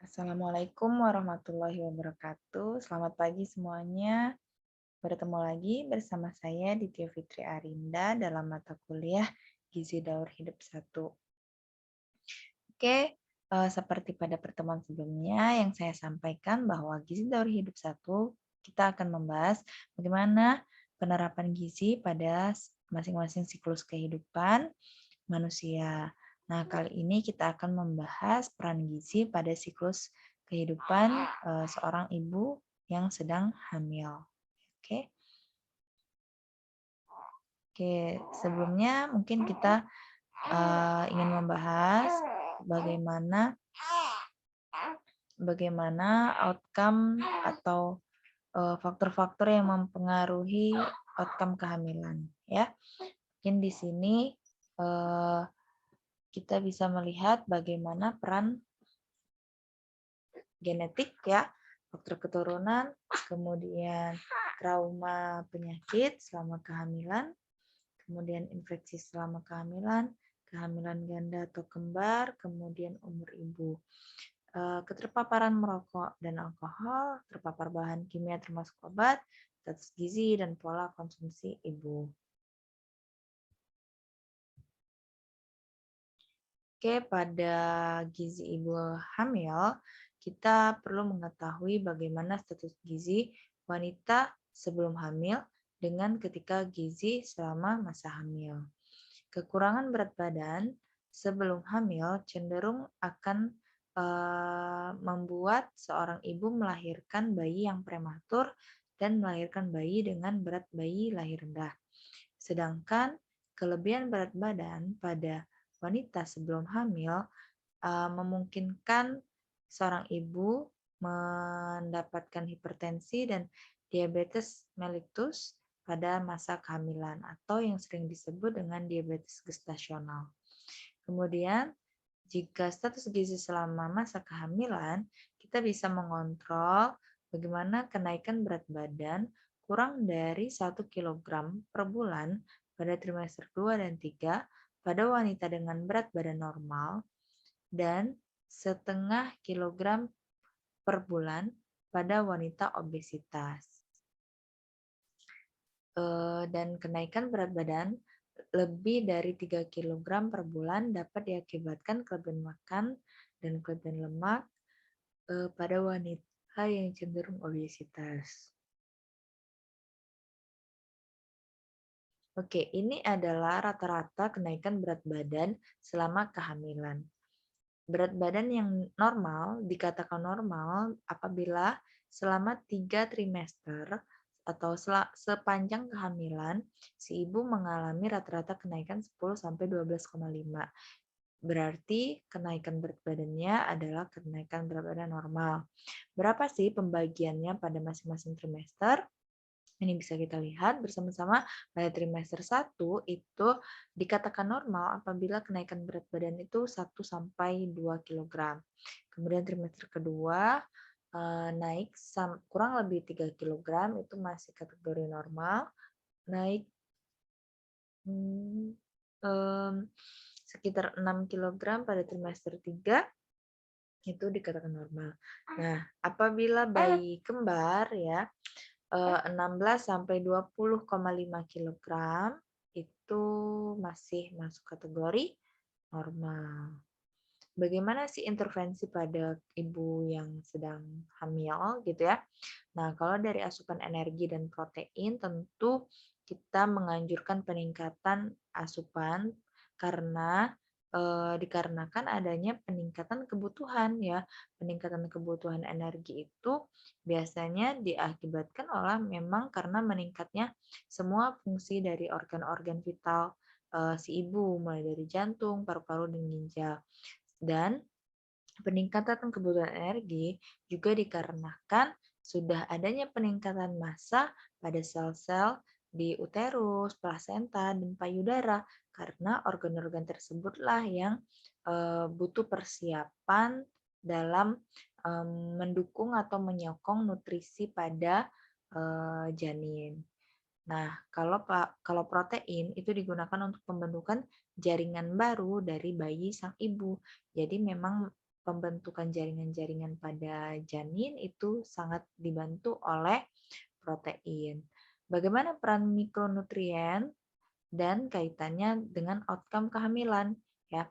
Assalamualaikum warahmatullahi wabarakatuh. Selamat pagi semuanya. Bertemu lagi bersama saya Ditya Fitri Arinda dalam mata kuliah Gizi Daur Hidup 1. Oke, seperti pada pertemuan sebelumnya yang saya sampaikan bahwa Gizi Daur Hidup 1 kita akan membahas bagaimana penerapan gizi pada masing-masing siklus kehidupan manusia. Nah, kali ini kita akan membahas peran gizi pada siklus kehidupan seorang ibu yang sedang hamil. Oke. Oke, sebelumnya mungkin kita ingin membahas bagaimana outcome atau faktor-faktor yang mempengaruhi outcome kehamilan, ya. Mungkin di sini kita bisa melihat bagaimana peran genetik, ya, faktor keturunan, kemudian trauma penyakit selama kehamilan, kemudian infeksi selama kehamilan, kehamilan ganda atau kembar, kemudian umur ibu. Keterpaparan merokok dan alkohol, terpapar bahan kimia termasuk obat, status gizi, dan pola konsumsi ibu. Oke, pada gizi ibu hamil, kita perlu mengetahui bagaimana status gizi wanita sebelum hamil dengan ketika gizi selama masa hamil. Kekurangan berat badan sebelum hamil cenderung akan membuat seorang ibu melahirkan bayi yang prematur dan melahirkan bayi dengan berat bayi lahir rendah. Sedangkan kelebihan berat badan pada wanita sebelum hamil memungkinkan seorang ibu mendapatkan hipertensi dan diabetes mellitus pada masa kehamilan atau yang sering disebut dengan diabetes gestasional. Kemudian, jika status gizi selama masa kehamilan, kita bisa mengontrol bagaimana kenaikan berat badan kurang dari 1 kg per bulan pada trimester 2 dan 3 pada wanita dengan berat badan normal dan setengah kilogram per bulan pada wanita obesitas. Dan kenaikan berat badan lebih dari 3 kg per bulan dapat diakibatkan kelebihan makan dan kelebihan lemak pada wanita yang cenderung obesitas. Oke, ini adalah rata-rata kenaikan berat badan selama kehamilan. Berat badan yang normal dikatakan normal apabila selama 3 trimester atau sepanjang kehamilan si ibu mengalami rata-rata kenaikan 10-12,5. Berarti kenaikan berat badannya adalah kenaikan berat badan normal. Berapa sih pembagiannya pada masing-masing trimester? Ini bisa kita lihat bersama-sama pada trimester 1 itu dikatakan normal apabila kenaikan berat badan itu 1-2 kg. Kemudian trimester kedua naik kurang lebih 3 kg itu masih kategori normal. Naik sekitar 6 kg pada trimester 3 itu dikatakan normal. Nah, apabila bayi kembar ya 16-20,5 kg itu masih masuk kategori normal. Bagaimana sih intervensi pada ibu yang sedang hamil gitu ya? Nah, kalau dari asupan energi dan protein tentu kita menganjurkan peningkatan asupan karena dikarenakan adanya peningkatan kebutuhan ya. Peningkatan kebutuhan energi itu biasanya diakibatkan oleh memang karena meningkatnya semua fungsi dari organ-organ vital si ibu mulai dari jantung, paru-paru dan ginjal. Dan peningkatan kebutuhan energi juga dikarenakan sudah adanya peningkatan massa pada sel-sel di uterus, plasenta, dan payudara karena organ-organ tersebutlah yang butuh persiapan dalam mendukung atau menyokong nutrisi pada janin. Nah, kalau protein itu digunakan untuk pembentukan jaringan baru dari bayi sang ibu. Jadi memang pembentukan jaringan-jaringan pada janin itu sangat dibantu oleh protein. Bagaimana peran mikronutrien dan kaitannya dengan outcome kehamilan? Ya,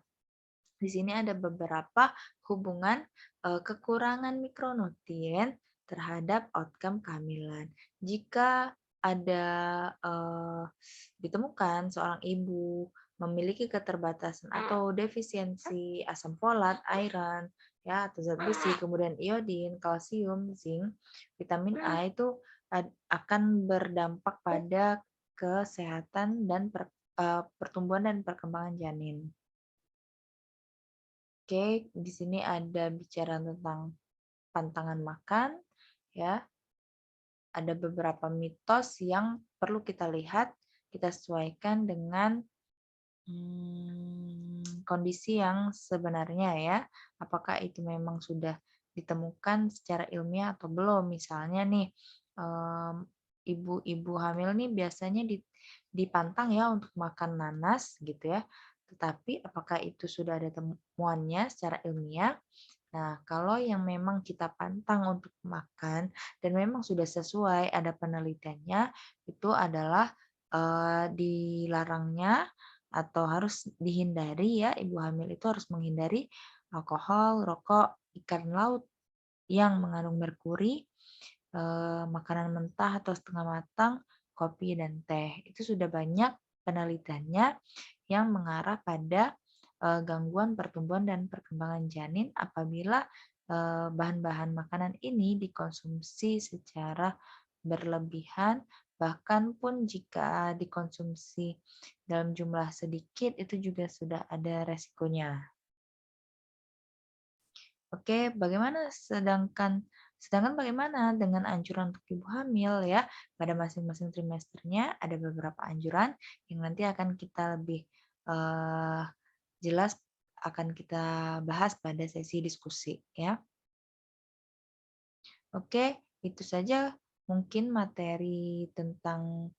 di sini ada beberapa hubungan kekurangan mikronutrien terhadap outcome kehamilan. Jika ada ditemukan seorang ibu memiliki keterbatasan atau defisiensi asam folat, iron, ya atau zat besi, kemudian iodin, kalsium, zinc, vitamin A itu akan berdampak pada kesehatan dan pertumbuhan dan perkembangan janin. Oke, di sini ada bicara tentang pantangan makan, ya. Ada beberapa mitos yang perlu kita lihat, kita sesuaikan dengan kondisi yang sebenarnya ya. Apakah itu memang sudah ditemukan secara ilmiah atau belum? Misalnya nih, ibu-ibu hamil nih biasanya dipantang ya untuk makan nanas gitu ya. Tetapi apakah itu sudah ada temuannya secara ilmiah? Nah, kalau yang memang kita pantang untuk makan dan memang sudah sesuai, ada penelitiannya, itu adalah dilarangnya atau harus dihindari ya, ibu hamil itu harus menghindari alkohol, rokok, ikan laut yang mengandung merkuri, makanan mentah atau setengah matang, kopi dan teh. Itu sudah banyak penelitiannya yang mengarah pada gangguan pertumbuhan dan perkembangan janin apabila bahan-bahan makanan ini dikonsumsi secara berlebihan, bahkan pun jika dikonsumsi dalam jumlah sedikit itu juga sudah ada resikonya. Oke, sedangkan bagaimana dengan anjuran untuk ibu hamil ya? Pada masing-masing trimesternya ada beberapa anjuran yang nanti akan kita lebih eh, jelas akan kita bahas pada sesi diskusi ya. Oke, itu saja mungkin materi tentang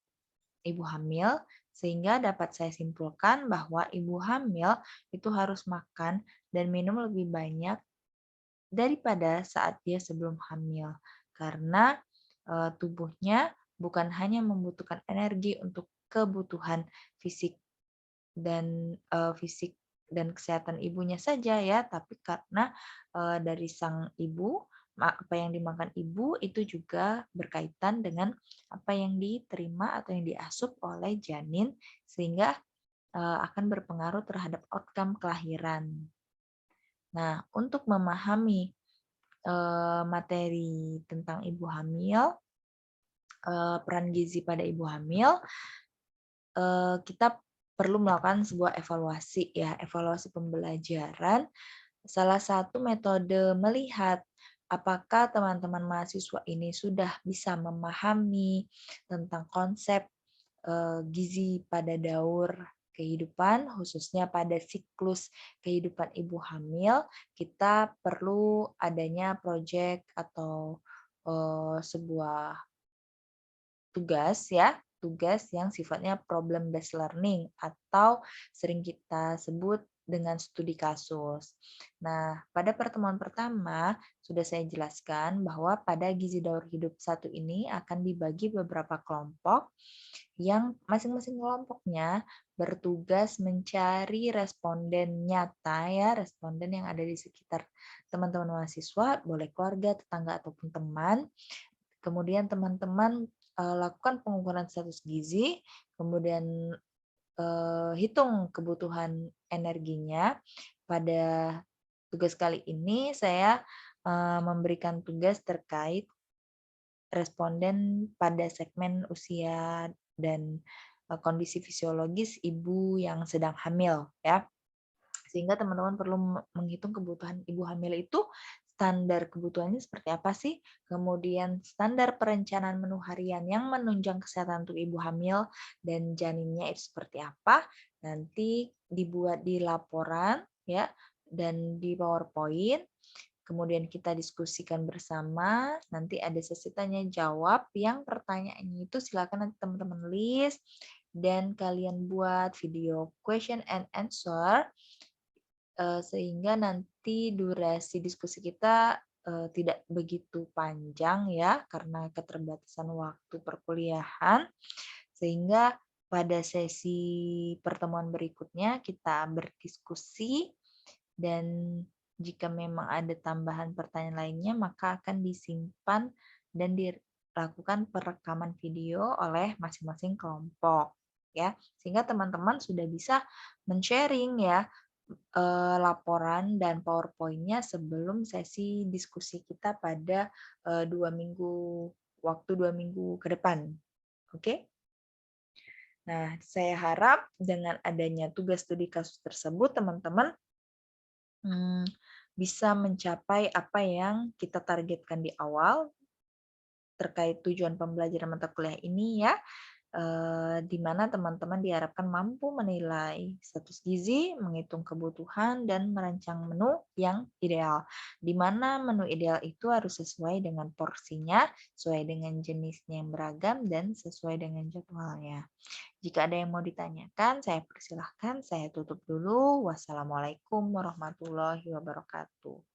ibu hamil sehingga dapat saya simpulkan bahwa ibu hamil itu harus makan dan minum lebih banyak daripada saat dia sebelum hamil karena tubuhnya bukan hanya membutuhkan energi untuk kebutuhan fisik fisik dan kesehatan ibunya saja ya, tapi karena dari sang ibu, apa yang dimakan ibu itu juga berkaitan dengan apa yang diterima atau yang diasup oleh janin sehingga akan berpengaruh terhadap outcome kelahiran. Nah, untuk memahami materi tentang ibu hamil, peran gizi pada ibu hamil, kita perlu melakukan sebuah evaluasi ya, evaluasi pembelajaran. Salah satu metode melihat apakah teman-teman mahasiswa ini sudah bisa memahami tentang konsep gizi pada daur kehidupan, khususnya pada siklus kehidupan ibu hamil, kita perlu adanya proyek atau sebuah tugas ya, tugas yang sifatnya problem based learning atau sering kita sebut dengan studi kasus. Nah, pada pertemuan pertama sudah saya jelaskan bahwa pada gizi daur hidup satu ini akan dibagi beberapa kelompok yang masing-masing kelompoknya bertugas mencari responden nyata ya, responden yang ada di sekitar teman-teman mahasiswa, boleh keluarga, tetangga ataupun teman. Kemudian teman-teman lakukan pengukuran status gizi, kemudian hitung kebutuhan energinya. Pada tugas kali ini saya memberikan tugas terkait responden pada segmen usia dan kondisi fisiologis ibu yang sedang hamil ya. Sehingga teman-teman perlu menghitung kebutuhan ibu hamil itu, standar kebutuhannya seperti apa sih? Kemudian standar perencanaan menu harian yang menunjang kesehatan untuk ibu hamil dan janinnya itu seperti apa? Nanti dibuat di laporan ya dan di PowerPoint. Kemudian kita diskusikan bersama, nanti ada sesi tanya jawab yang pertanyaannya itu silakan nanti teman-teman list dan kalian buat video question and answer sehingga nanti durasi diskusi kita tidak begitu panjang ya karena keterbatasan waktu perkuliahan, sehingga pada sesi pertemuan berikutnya kita berdiskusi dan jika memang ada tambahan pertanyaan lainnya maka akan disimpan dan dilakukan perekaman video oleh masing-masing kelompok ya, sehingga teman-teman sudah bisa men-sharing ya laporan dan PowerPoint-nya sebelum sesi diskusi kita pada 2 minggu ke depan. Oke? Nah, saya harap dengan adanya tugas studi kasus tersebut, teman-teman bisa mencapai apa yang kita targetkan di awal terkait tujuan pembelajaran mata kuliah ini ya, di mana teman-teman diharapkan mampu menilai status gizi, menghitung kebutuhan, dan merancang menu yang ideal. Di mana menu ideal itu harus sesuai dengan porsinya, sesuai dengan jenisnya yang beragam, dan sesuai dengan jadwalnya. Jika ada yang mau ditanyakan, saya persilahkan. Saya tutup dulu. Wassalamualaikum warahmatullahi wabarakatuh.